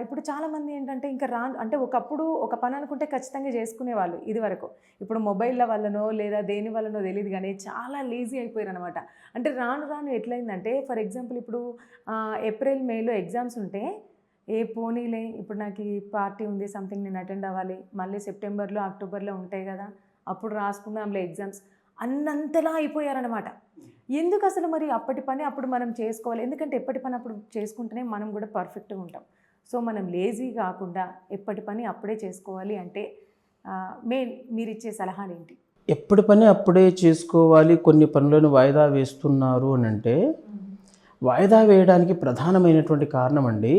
ఇప్పుడు చాలామంది ఏంటంటే ఇంకా అంటే ఒకప్పుడు ఒక పని అనుకుంటే ఖచ్చితంగా చేసుకునేవాళ్ళు ఇదివరకు. ఇప్పుడు మొబైల్ల వల్లనో లేదా దేని వల్లనో తెలీదు గానీ చాలా లేజీ అయిపోయారనమాట. అంటే రాను రాను ఎట్లయిందంటే ఫర్ ఎగ్జాంపుల్ ఇప్పుడు ఏప్రిల్, మేలో ఎగ్జామ్స్ ఉంటే పోనీలే ఇప్పుడు నాకు ఈ పార్టీ ఉంది సంథింగ్ నేను అటెండ్ అవ్వాలి. మళ్ళీ సెప్టెంబర్‌లో, అక్టోబర్‌లో ఉంటాయి గదా! అప్పుడు రాసుకుందాంలే ఎగ్జామ్స్ అన్నంతలా అయిపోయారనమాట. ఎందుకసలు మరి అప్పటి పని అప్పుడు మనం చేసుకోవాలి. ఎందుకంటే ఎప్పటి పని అప్పుడు చేసుకుంటేనే మనం గూడా పర్ఫెక్ట్‌గా ఉంటాం. సో, మనం లేజీ గాకుండా ఎప్పటి పని అప్పుడే చేసుకోవాలి అంటే మీరిచ్చే సలహాలేంటి? ఎప్పటి పని అప్పుడే చేసుకోవాలి. కొన్ని పనులను వాయిదా వేస్తున్నారు అనంటే, వాయిదా వేయడానికి ప్రధానమైనటువంటి కారణం అండి,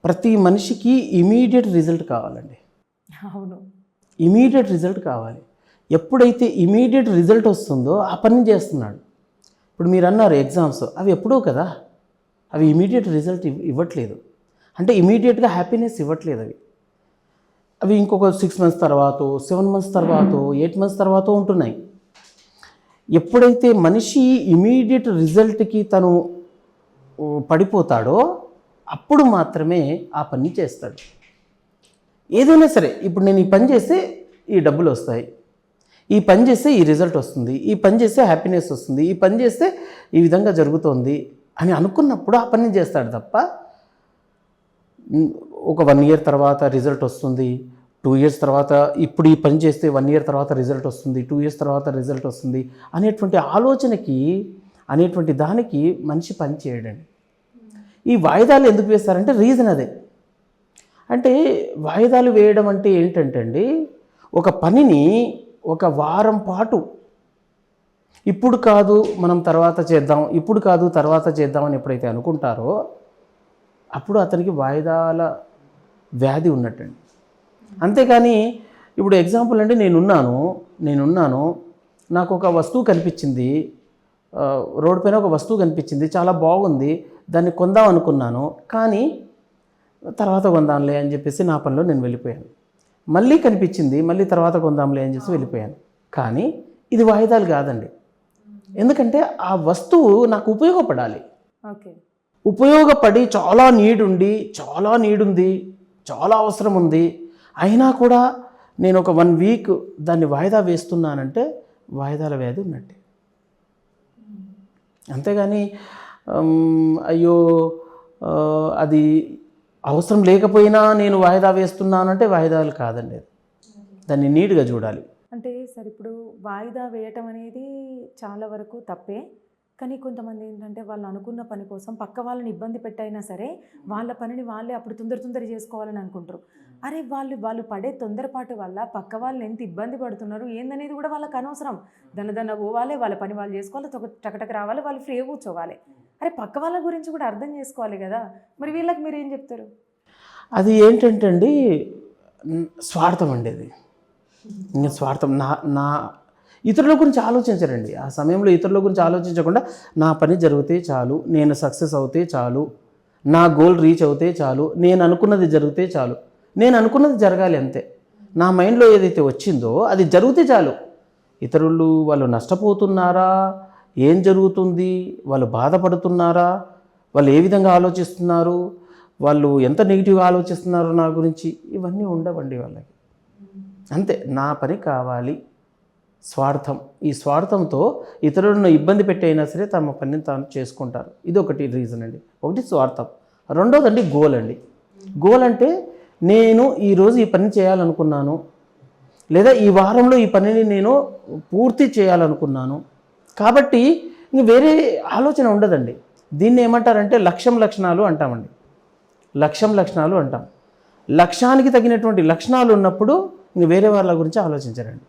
ప్రతి మనిషికి ఇమ్మీడియేట్ రిజల్ట్ కావాలండి. అవును. ఇమ్మీడియేట్ రిజల్ట్ కావాలి. ఎప్పుడైతే ఇమ్మీడియేట్ రిజల్ట్ వస్తుందో ఆ పని చేస్తున్నాడు. ఇప్పుడు మీరు అన్నారు ఎగ్జామ్స్, అవి ఎప్పుడో కదా, అవి ఇమ్మీడియేట్ రిజల్ట్ ఇవ్వట్లేదు. అంటే ఇమ్మీడియట్గా హ్యాపీనెస్ ఇవ్వట్లేదు అవి. అవి ఇంకొక 6 మంత్స్ తర్వాతో, 7 మంత్స్ తర్వాతో, 8 మంత్స్ తర్వాతో ఉంటున్నాయి. ఎప్పుడైతే మనిషి ఇమ్మీడియట్ రిజల్ట్కి తను పడిపోతాడో అప్పుడు మాత్రమే ఆ పని చేస్తాడు. ఏదైనా సరే, ఇప్పుడు నేను ఈ పని చేస్తే ఈ డబ్బులు వస్తాయి, ఈ పని చేస్తే ఈ రిజల్ట్ వస్తుంది, ఈ పని చేస్తే హ్యాపీనెస్ వస్తుంది, ఈ పని చేస్తే ఈ విధంగా జరుగుతోంది అని అనుకున్నప్పుడు ఆ పని చేస్తాడు తప్ప ఒక 1 ఇయర్ తర్వాత రిజల్ట్ వస్తుంది, 2 ఇయర్స్ తర్వాత ఇప్పుడు ఈ పని చేస్తే 1 ఇయర్ తర్వాత రిజల్ట్ వస్తుంది, 2 ఇయర్స్ తర్వాత రిజల్ట్ వస్తుంది అనేటువంటి ఆలోచనకి అనేటువంటి దానికి మనిషి పని చేయడండి. ఈ వాయిదాలు ఎందుకు వేస్తారంటే రీజన్ అదే. అంటే వాయిదాలు వేయడం అంటే ఏంటంటే అండి, ఒక పనిని ఒక వారం పాటు ఇప్పుడు కాదు మనం తర్వాత చేద్దాం, ఇప్పుడు కాదు తర్వాత చేద్దాం అని ఎప్పుడైతే అనుకుంటారో అప్పుడు అతనికి వాయిదాల వ్యాధి ఉన్నట్టండి. అంతేకాని ఇప్పుడు ఎగ్జాంపుల్ అంటే నేనున్నాను నాకు ఒక వస్తువు కనిపించింది, రోడ్డు పైన ఒక వస్తువు కనిపించింది, చాలా బాగుంది, దాన్ని కొందాం అనుకున్నాను, కానీ తర్వాత కొందాంలే అని చెప్పేసి నా పనిలో నేను వెళ్ళిపోయాను. మళ్ళీ కనిపించింది, మళ్ళీ తర్వాత కొందాంలే అని చెప్పి వెళ్ళిపోయాను. కానీ ఇది వాయిదాలు కాదండి. ఎందుకంటే ఆ వస్తువు నాకు ఉపయోగపడాలి. ఓకే. ఉపయోగపడి చాలా నీడుంది, చాలా అవసరం ఉంది, అయినా కూడా నేను ఒక 1 వీక్ దాన్ని వాయిదా వేస్తున్నానంటే వాయిదాల వ్యాధి ఉన్నట్టే. అంతేగాని అయ్యో అది అవసరం లేకపోయినా నేను వాయిదా వేస్తున్నానంటే వాయిదాలు కాదండి. దాన్ని నీట్గా చూడాలి. అంటే సార్ ఇప్పుడు వాయిదా వేయటం అనేది చాలా వరకు తప్పే. కానీ కొంతమంది ఏంటంటే వాళ్ళు అనుకున్న పని కోసం పక్క వాళ్ళని ఇబ్బంది పెట్టైనా సరే వాళ్ళ పనిని వాళ్ళే అప్పుడు తొందర చేసుకోవాలని అనుకుంటారు. అరే వాళ్ళు పడే తొందరపాటు వల్ల పక్క వాళ్ళని ఎంత ఇబ్బంది పడుతున్నారు ఏందనేది కూడా వాళ్ళకి అనవసరం. దన్న పోవాలి, వాళ్ళ పని వాళ్ళు చేసుకోవాలి, టకటక రావాలి, వాళ్ళు ఫ్రీగా కూర్చోవాలి. అరే పక్క వాళ్ళ గురించి కూడా అర్థం చేసుకోవాలి కదా. మరి వీళ్ళకి మీరు ఏం చెప్తారు? అది ఏంటంటే అండి, స్వార్థం అండి. అది ఇంకా స్వార్థం. నా ఇతరుల గురించి ఆలోచించరండి. ఆ సమయంలో ఇతరుల గురించి ఆలోచించకుండా నా పని జరిగితే చాలు, నేను సక్సెస్ అవుతే చాలు, నా గోల్ రీచ్ అవుతే చాలు, నేను అనుకున్నది జరిగితే చాలు, నేను అనుకున్నది జరగాలి అంతే. నా మైండ్లో ఏదైతే వచ్చిందో అది జరిగితే చాలు. ఇతరులు వాళ్ళు నష్టపోతున్నారా, ఏం జరుగుతుంది, వాళ్ళు బాధపడుతున్నారా, వాళ్ళు ఏ విధంగా ఆలోచిస్తున్నారు, వాళ్ళు ఎంత నెగిటివ్గా ఆలోచిస్తున్నారు నా గురించి, ఇవన్నీ ఉండవండి వాళ్ళకి. అంతే, నా పని కావాలి. స్వార్థం. ఈ స్వార్థంతో ఇతరులను ఇబ్బంది పెట్టైనా సరే తమ పనిని తాను చేసుకుంటారు. ఇది ఒకటి రీజన్ అండి. ఒకటి స్వార్థం. రెండోదండి గోల్ అండి. గోల్ అంటే నేను ఈరోజు ఈ పని చేయాలనుకున్నాను, లేదా ఈ వారంలో ఈ పనిని నేను పూర్తి చేయాలనుకున్నాను, కాబట్టి ఇంక వేరే ఆలోచన ఉండదండి. దీన్ని ఏమంటారంటే లక్షణాలు అంటామండి. లక్షణాలు అంటాం. లక్ష్యానికి తగినటువంటి లక్షణాలు ఉన్నప్పుడు ఇంక వేరే వాళ్ళ గురించి ఆలోచించరండి.